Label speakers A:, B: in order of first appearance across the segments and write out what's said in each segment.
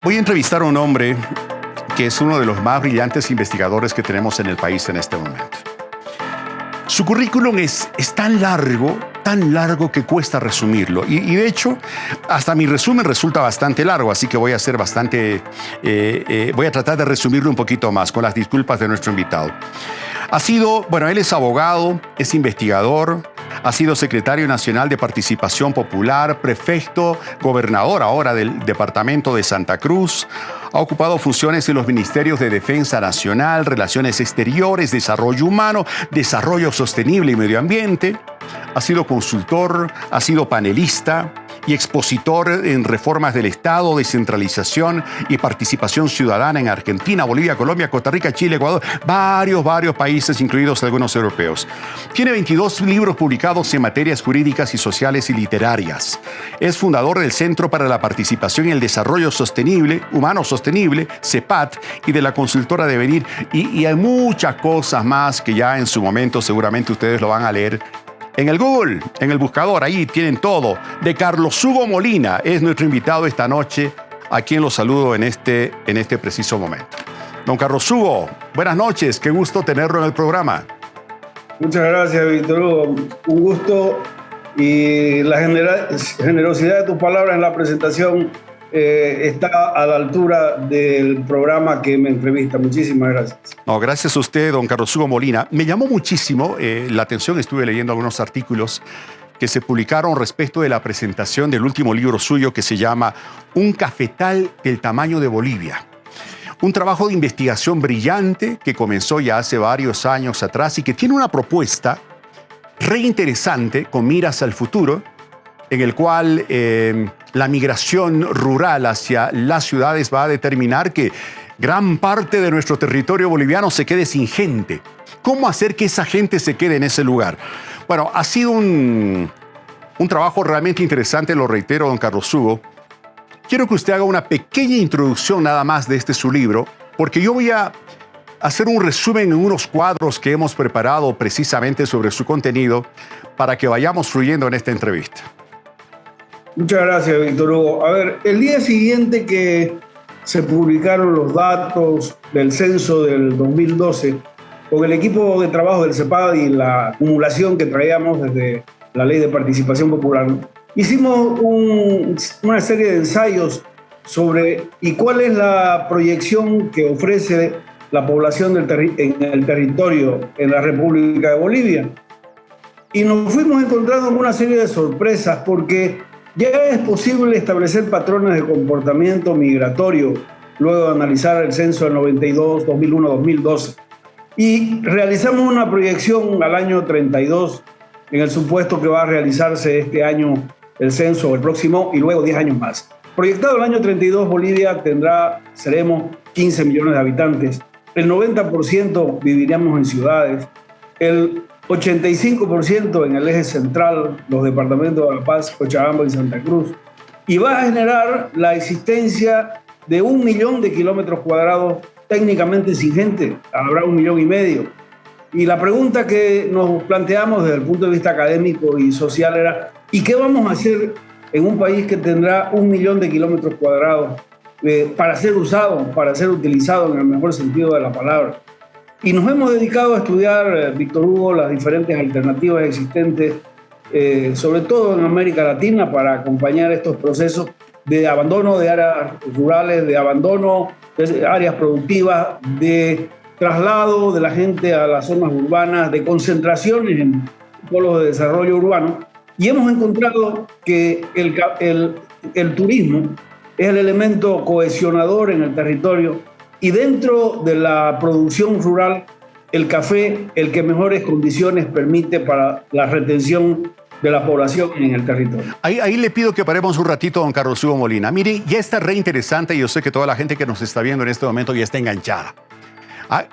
A: Voy a entrevistar a un hombre que es uno de los más brillantes investigadores que tenemos en el país en este momento. Su currículum es tan largo que cuesta resumirlo. Y de hecho, hasta mi resumen resulta bastante largo, así que voy a tratar de resumirlo un poquito más, con las disculpas de nuestro invitado. Él es abogado, es investigador, ha sido secretario nacional de Participación Popular, prefecto, gobernador ahora del departamento de Santa Cruz. Ha ocupado funciones en los ministerios de Defensa Nacional, Relaciones Exteriores, Desarrollo Humano, Desarrollo Sostenible y Medio Ambiente. Ha sido consultor, ha sido panelista y expositor en reformas del Estado, descentralización y participación ciudadana en Argentina, Bolivia, Colombia, Costa Rica, Chile, Ecuador, varios países, incluidos algunos europeos. Tiene 22 libros publicados en materias jurídicas y sociales y literarias. Es fundador del Centro para la Participación y el Desarrollo Sostenible, Humano Sostenible, CEPAT, y de la consultora Devenir. Y hay muchas cosas más que ya en su momento seguramente ustedes lo van a leer en el Google, en el buscador. Ahí tienen todo. De Carlos Hugo Molina es nuestro invitado esta noche, a quien lo saludo en este preciso momento. Don Carlos Hugo, buenas noches. Qué gusto tenerlo en el programa.
B: Muchas gracias, Víctor Hugo. Un gusto, y la generosidad de tus palabras en la presentación está a la altura del programa que me entrevista. Muchísimas gracias.
A: No, gracias a usted, don Carlos Hugo Molina. Me llamó muchísimo la atención. Estuve leyendo algunos artículos que se publicaron respecto de la presentación del último libro suyo, que se llama Un cafetal del tamaño de Bolivia. Un trabajo de investigación brillante que comenzó ya hace varios años atrás y que tiene una propuesta re interesante con miras al futuro, en el cual la migración rural hacia las ciudades va a determinar que gran parte de nuestro territorio boliviano se quede sin gente. ¿Cómo hacer que esa gente se quede en ese lugar? Bueno, ha sido un trabajo realmente interesante, lo reitero, don Carlos Hugo. Quiero que usted haga una pequeña introducción nada más de su libro, porque yo voy a hacer un resumen en unos cuadros que hemos preparado precisamente sobre su contenido para que vayamos fluyendo en esta entrevista.
B: Muchas gracias, Víctor Hugo. A ver, el día siguiente que se publicaron los datos del censo del 2012, con el equipo de trabajo del CEPAD y la acumulación que traíamos desde la Ley de Participación Popular, hicimos una serie de ensayos sobre y cuál es la proyección que ofrece la población en el territorio en la República de Bolivia. Y nos fuimos encontrando con una serie de sorpresas, porque ya es posible establecer patrones de comportamiento migratorio luego de analizar el censo del 92, 2001, 2012. Y realizamos una proyección al año 32 en el supuesto que va a realizarse este año el censo, el próximo, y luego 10 años más. Proyectado el año 32, Bolivia seremos 15 millones de habitantes. El 90% viviríamos en ciudades. El 85% en el eje central, los departamentos de La Paz, Cochabamba y Santa Cruz. Y va a generar la existencia de 1 millón de kilómetros cuadrados técnicamente sin gente. Habrá 1,5 millones. Y la pregunta que nos planteamos desde el punto de vista académico y social era: ¿y qué vamos a hacer en un país que tendrá 1 millón de kilómetros cuadrados para ser usado, para ser utilizado en el mejor sentido de la palabra? Y nos hemos dedicado a estudiar, Víctor Hugo, las diferentes alternativas existentes, sobre todo en América Latina, para acompañar estos procesos de abandono de áreas rurales, de abandono de áreas productivas, de traslado de la gente a las zonas urbanas, de concentraciones en polos de desarrollo urbano. Y hemos encontrado que el turismo es el elemento cohesionador en el territorio, y dentro de la producción rural, el café, el que mejores condiciones permite para la retención de la población en el territorio.
A: Ahí le pido que paremos un ratito, don Carlos Hugo Molina. Mire, ya está re interesante, y yo sé que toda la gente que nos está viendo en este momento ya está enganchada.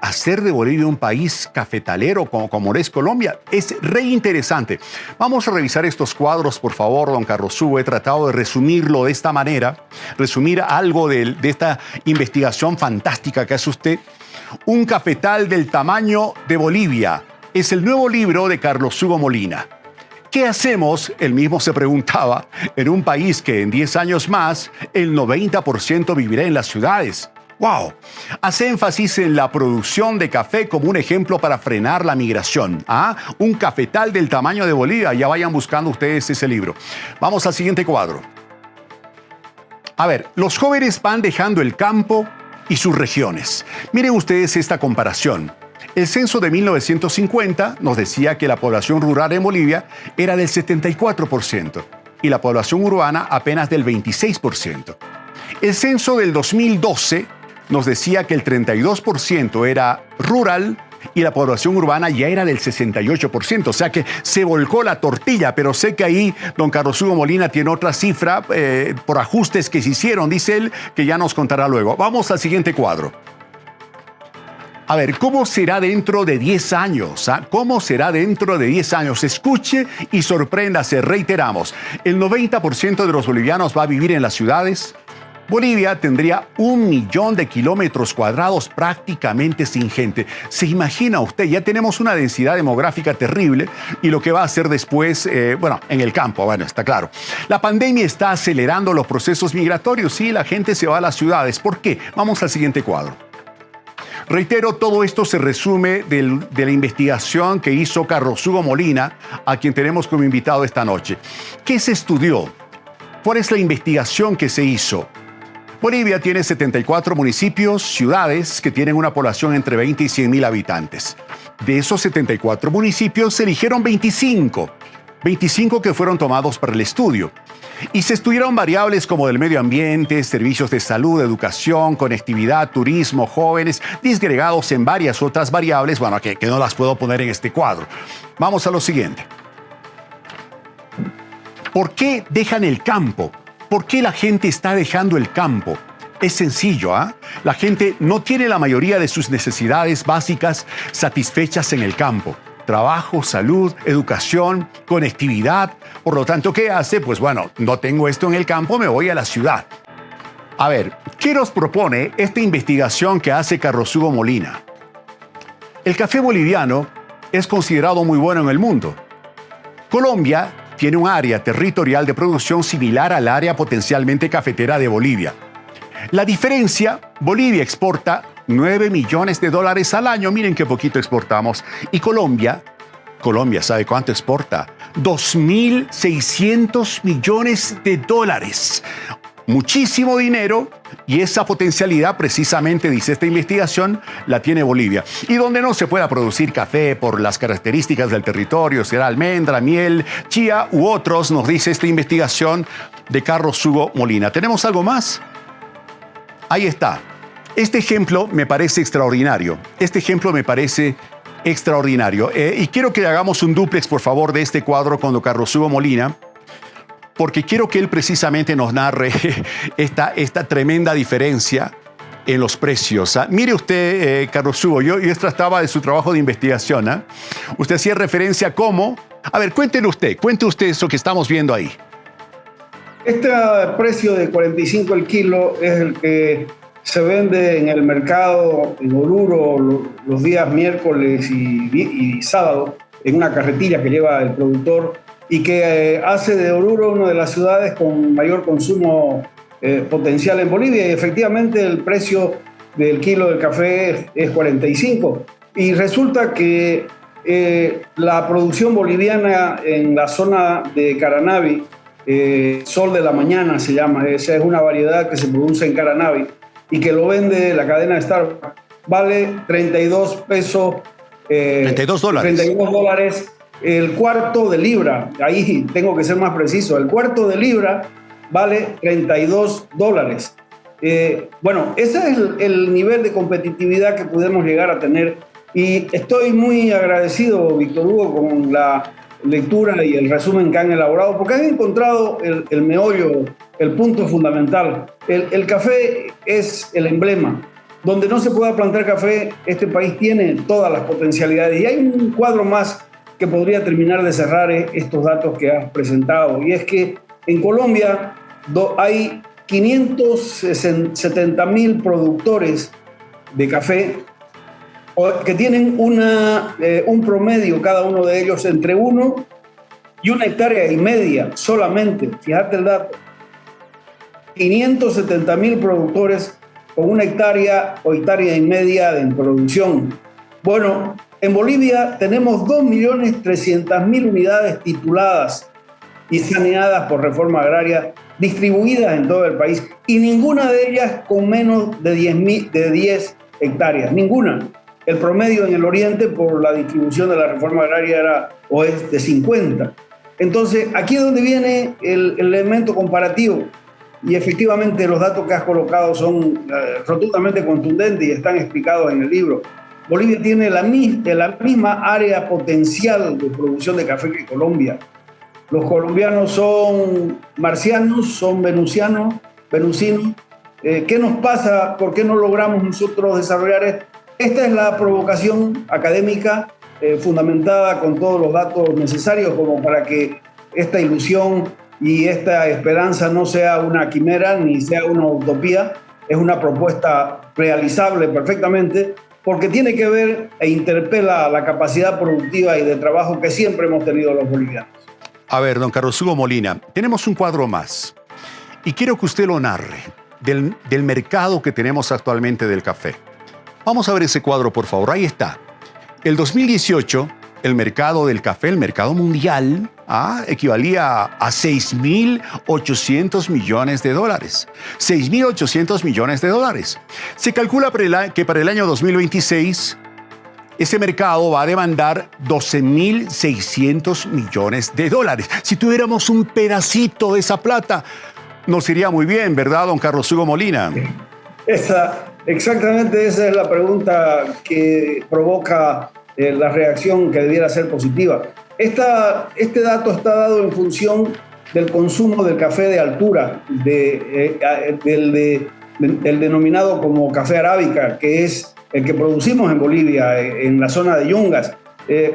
A: Hacer de Bolivia un país cafetalero como es Colombia es re interesante. Vamos a revisar estos cuadros, por favor, don Carlos Hugo. He tratado de resumirlo de esta manera, resumir algo de esta investigación fantástica que hace usted. Un cafetal del tamaño de Bolivia es el nuevo libro de Carlos Hugo Molina. ¿Qué hacemos? Él mismo se preguntaba, en un país que en 10 años más el 90% vivirá en las ciudades. ¡Wow! Hace énfasis en la producción de café como un ejemplo para frenar la migración. ¿Ah? Un cafetal del tamaño de Bolivia. Ya vayan buscando ustedes ese libro. Vamos al siguiente cuadro. A ver, los jóvenes van dejando el campo y sus regiones. Miren ustedes esta comparación. El censo de 1950 nos decía que la población rural en Bolivia era del 74% y la población urbana apenas del 26%. El censo del 2012 nos decía que el 32% era rural y la población urbana ya era del 68%. O sea que se volcó la tortilla, pero sé que ahí don Carlos Hugo Molina tiene otra cifra por ajustes que se hicieron, dice él, que ya nos contará luego. Vamos al siguiente cuadro. A ver, ¿cómo será dentro de 10 años? ¿Ah? ¿Cómo será dentro de 10 años? Escuche y sorpréndase, reiteramos. El 90% de los bolivianos va a vivir en las ciudades. Bolivia tendría 1 millón de kilómetros cuadrados prácticamente sin gente. ¿Se imagina usted? Ya tenemos una densidad demográfica terrible y lo que va a hacer después, en el campo, bueno, está claro. La pandemia está acelerando los procesos migratorios. Sí, la gente se va a las ciudades. ¿Por qué? Vamos al siguiente cuadro. Reitero, todo esto se resume de la investigación que hizo Carlos Hugo Molina, a quien tenemos como invitado esta noche. ¿Qué se estudió? ¿Cuál es la investigación que se hizo? Bolivia tiene 74 municipios, ciudades que tienen una población entre 20 y 100 mil habitantes. De esos 74 municipios se eligieron 25 que fueron tomados para el estudio. Y se estudiaron variables como del medio ambiente, servicios de salud, educación, conectividad, turismo, jóvenes, disgregados en varias otras variables, que no las puedo poner en este cuadro. Vamos a lo siguiente. ¿Por qué dejan el campo? ¿Por qué la gente está dejando el campo? Es sencillo, ¿ah? La gente no tiene la mayoría de sus necesidades básicas satisfechas en el campo. Trabajo, salud, educación, conectividad. Por lo tanto, ¿qué hace? Pues no tengo esto en el campo, me voy a la ciudad. A ver, ¿qué nos propone esta investigación que hace Carlos Hugo Molina? El café boliviano es considerado muy bueno en el mundo. Colombia tiene un área territorial de producción similar al área potencialmente cafetera de Bolivia. La diferencia, Bolivia exporta $9 millones al año. Miren qué poquito exportamos. Y Colombia, ¿sabe cuánto exporta? 2.600 millones de dólares. Muchísimo dinero, y esa potencialidad precisamente, dice esta investigación, la tiene Bolivia. Y donde no se pueda producir café por las características del territorio, será almendra, miel, chía u otros, nos dice esta investigación de Carlos Hugo Molina. ¿Tenemos algo más? Ahí está. Este ejemplo me parece extraordinario. Y quiero que hagamos un dúplex, por favor, de este cuadro con don Carlos Hugo Molina, porque quiero que él precisamente nos narre esta tremenda diferencia en los precios. Mire usted, Carlos Hugo, yo trataba de su trabajo de investigación. Usted hacía referencia a cómo... A ver, cuente usted eso que estamos viendo ahí.
B: Este precio de 45 el kilo es el que se vende en el mercado en Oruro los días miércoles y sábado en una carretilla que lleva el productor y que hace de Oruro una de las ciudades con mayor consumo potencial en Bolivia. Y efectivamente el precio del kilo del café es 45. Y resulta que la producción boliviana en la zona de Caranavi, Sol de la Mañana se llama, esa es una variedad que se produce en Caranavi y que lo vende la cadena Starbucks, vale 32 pesos.
A: 32 dólares. 32
B: dólares el cuarto de libra. Ahí tengo que ser más preciso. El cuarto de libra vale 32 dólares. Ese es el nivel de competitividad que podemos llegar a tener. Y estoy muy agradecido, Víctor Hugo, con la lectura y el resumen que han elaborado, porque han encontrado el meollo, el punto fundamental. El café es el emblema. Donde no se pueda plantar café, este país tiene todas las potencialidades. Y hay un cuadro más que podría terminar de cerrar estos datos que has presentado. Y es que en Colombia hay 570.000 productores de café que tienen un promedio, cada uno de ellos, entre 1 y 1,5 hectáreas solamente, fíjate el dato, 570.000 productores con 1 hectárea o 1,5 hectáreas en producción. Bueno, en Bolivia tenemos 2.300.000 unidades tituladas y saneadas por reforma agraria, distribuidas en todo el país, y ninguna de ellas con menos de 10 hectáreas, ninguna. El promedio en el oriente por la distribución de la reforma agraria era o es de 50. Entonces, aquí es donde viene el elemento comparativo. Y efectivamente los datos que has colocado son rotundamente contundentes y están explicados en el libro. Bolivia tiene la misma área potencial de producción de café que Colombia. Los colombianos son marcianos, son venusinos. ¿Qué nos pasa? ¿Por qué no logramos nosotros desarrollar esto? Esta es la provocación académica fundamentada con todos los datos necesarios como para que esta ilusión y esta esperanza no sea una quimera ni sea una utopía. Es una propuesta realizable perfectamente porque tiene que ver e interpela la capacidad productiva y de trabajo que siempre hemos tenido los bolivianos.
A: A ver, don Carlos Hugo Molina, tenemos un cuadro más y quiero que usted lo narre del mercado que tenemos actualmente del café. Vamos a ver ese cuadro, por favor. Ahí está. El 2018, el mercado del café, el mercado mundial, equivalía a 6.800 millones de dólares. 6.800 millones de dólares. Se calcula que para el año 2026, ese mercado va a demandar 12.600 millones de dólares. Si tuviéramos un pedacito de esa plata, nos iría muy bien, ¿verdad, don Carlos Hugo Molina?
B: Exactamente esa es la pregunta que provoca la reacción que debiera ser positiva. Este dato está dado en función del consumo del café de altura, del denominado como café arábica, que es el que producimos en Bolivia, en la zona de Yungas.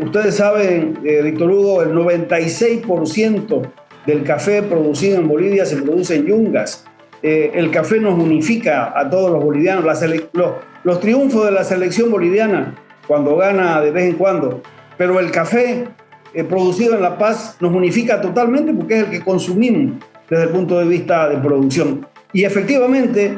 B: Ustedes saben, Víctor Hugo, el 96% del café producido en Bolivia se produce en Yungas. El café nos unifica a todos los bolivianos. Los triunfos de la selección boliviana, cuando gana de vez en cuando, pero el café producido en La Paz nos unifica totalmente porque es el que consumimos desde el punto de vista de producción. Y efectivamente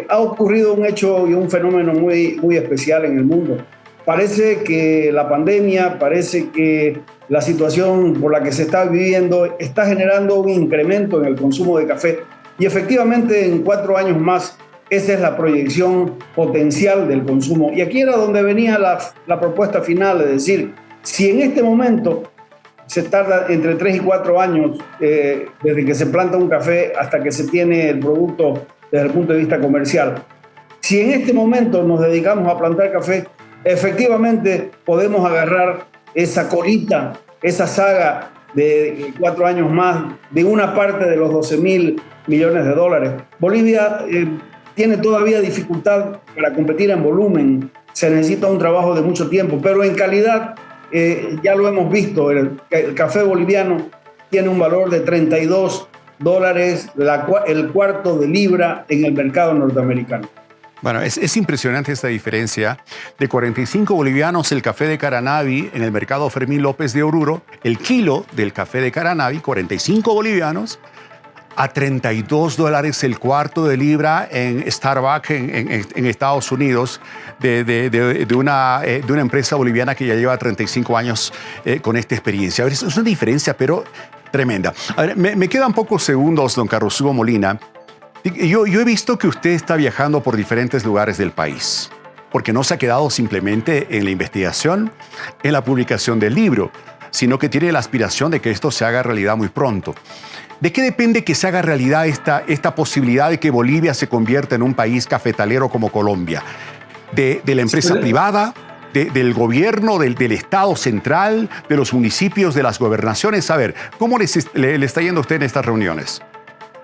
B: ha ocurrido un hecho y un fenómeno muy, muy especial en el mundo. Parece que la pandemia, parece que la situación por la que se está viviendo está generando un incremento en el consumo de café. Y efectivamente en 4 años más esa es la proyección potencial del consumo. Y aquí era donde venía la propuesta final, es decir, si en este momento se tarda entre 3 y 4 años desde que se planta un café hasta que se tiene el producto desde el punto de vista comercial, si en este momento nos dedicamos a plantar café, efectivamente podemos agarrar esa colita, esa saga de 4 años más de una parte de los 12.000 millones de dólares. Bolivia tiene todavía dificultad para competir en volumen, se necesita un trabajo de mucho tiempo, pero en calidad ya lo hemos visto, el café boliviano tiene un valor de $32, el cuarto de libra en el mercado norteamericano.
A: Bueno, es impresionante esta diferencia. De 45 bolivianos el café de Caranavi en el mercado Fermín López de Oruro, el kilo del café de Caranavi, 45 bolivianos, a $32 el cuarto de libra en Starbucks en Estados Unidos de una empresa boliviana que ya lleva 35 años con esta experiencia. A ver, es una diferencia, pero tremenda. A ver, me quedan pocos segundos, don Carlos Hugo Molina. Yo he visto que usted está viajando por diferentes lugares del país, porque no se ha quedado simplemente en la investigación, en la publicación del libro, sino que tiene la aspiración de que esto se haga realidad muy pronto. ¿De qué depende que se haga realidad esta posibilidad de que Bolivia se convierta en un país cafetalero como Colombia? ¿De la empresa privada? Del gobierno, del Estado central, de los municipios, de las gobernaciones? A ver, ¿cómo le está yendo a usted en estas reuniones?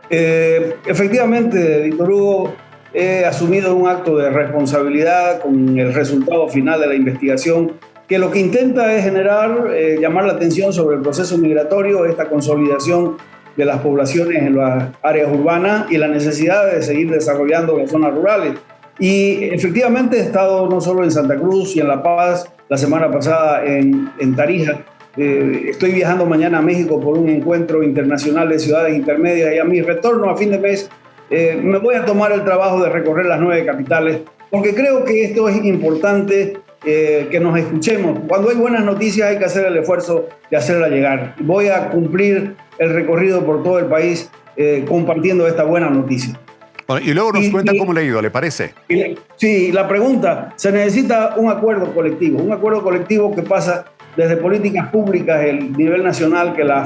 B: Efectivamente, Víctor Hugo, he asumido un acto de responsabilidad con el resultado final de la investigación, que lo que intenta es llamar la atención sobre el proceso migratorio, esta consolidación de las poblaciones en las áreas urbanas y la necesidad de seguir desarrollando las zonas rurales. Y efectivamente he estado no solo en Santa Cruz y en La Paz, la semana pasada en Tarija, Estoy viajando mañana a México por un encuentro internacional de ciudades intermedias y a mi retorno a fin de mes me voy a tomar el trabajo de recorrer las 9 capitales, porque creo que esto es importante, que nos escuchemos. Cuando hay buenas noticias hay que hacer el esfuerzo de hacerla llegar. Voy a cumplir el recorrido por todo el país compartiendo esta buena noticia.
A: Bueno, y luego nos cuenta cómo le ha ido, ¿le parece?
B: Sí, la pregunta, se necesita un acuerdo colectivo que pasa desde políticas públicas, el nivel nacional que la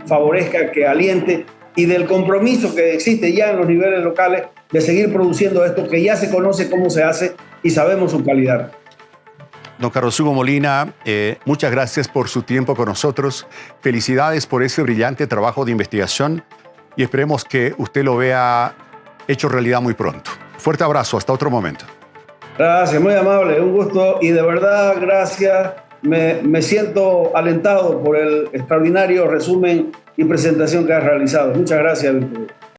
B: favorezca, que aliente, y del compromiso que existe ya en los niveles locales de seguir produciendo esto que ya se conoce cómo se hace y sabemos su calidad.
A: Don Carlos Hugo Molina, muchas gracias por su tiempo con nosotros. Felicidades por ese brillante trabajo de investigación y esperemos que usted lo vea hecho realidad muy pronto. Fuerte abrazo, hasta otro momento.
B: Gracias, muy amable, un gusto y de verdad gracias. Me siento alentado por el extraordinario resumen y presentación que has realizado. Muchas gracias, Víctor.